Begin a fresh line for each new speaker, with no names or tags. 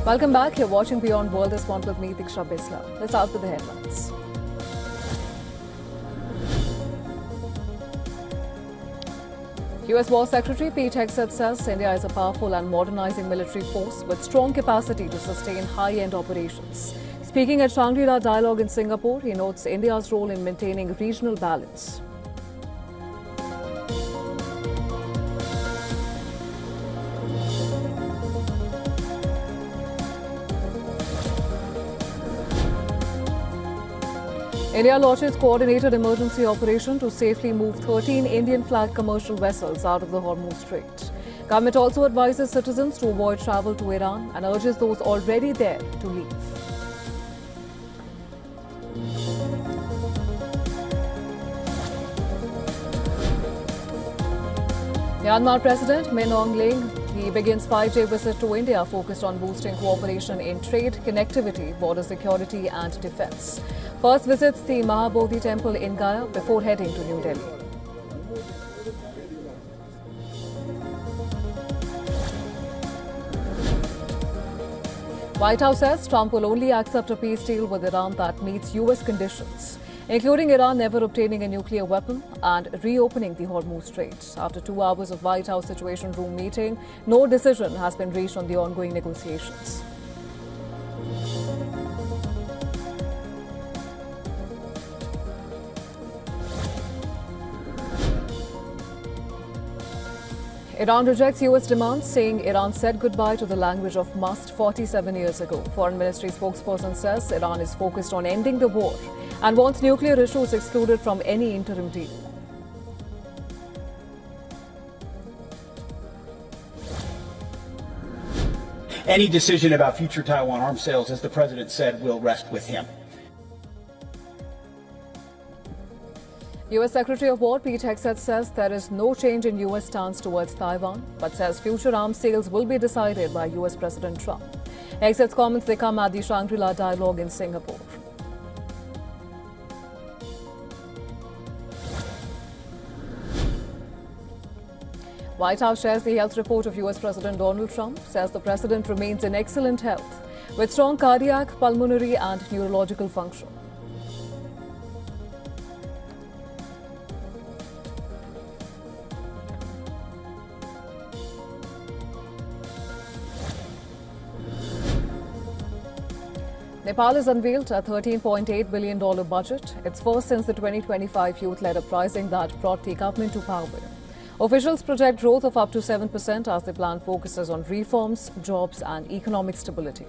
Welcome back. You're watching Beyond World Response with me, Diksha Bisla. Let's start with the headlines. US War Secretary Pete Hegseth says India is a powerful and modernizing military force with strong capacity to sustain high-end operations. Speaking at Shangri-La Dialogue in Singapore, he notes India's role in maintaining regional balance. India launches coordinated emergency operation to safely move 13 Indian flag commercial vessels out of the Hormuz Strait. Government also advises citizens to avoid travel to Iran and urges those already there to leave. Myanmar President Min Aung Hlaing, he begins 5-day visit to India focused on boosting cooperation in trade, connectivity, border security and defence. First visits the Mahabodhi Temple in Gaya before heading to New Delhi. White House says Trump will only accept a peace deal with Iran that meets US conditions, including Iran never obtaining a nuclear weapon and reopening the Hormuz Strait. After 2 hours of White House Situation Room meeting, no decision has been reached on the ongoing negotiations. Iran rejects US demands, saying Iran said goodbye to the language of must 47 years ago. Foreign Ministry spokesperson says Iran is focused on ending the war and wants nuclear issues excluded from any interim deal.
Any decision about future Taiwan arms sales, as the president said, will rest with him.
US Secretary of War Pete Hegseth says there is no change in US stance towards Taiwan, but says future arms sales will be decided by US President Trump. Hegseth's comments, they come at the Shangri-La Dialogue in Singapore. White House shares the health report of US President Donald Trump, says the president remains in excellent health with strong cardiac, pulmonary and neurological function. Nepal has unveiled a $13.8 billion budget, its first since the 2025 youth-led uprising that brought the government to power. Officials project growth of up to 7% as the plan focuses on reforms, jobs and economic stability.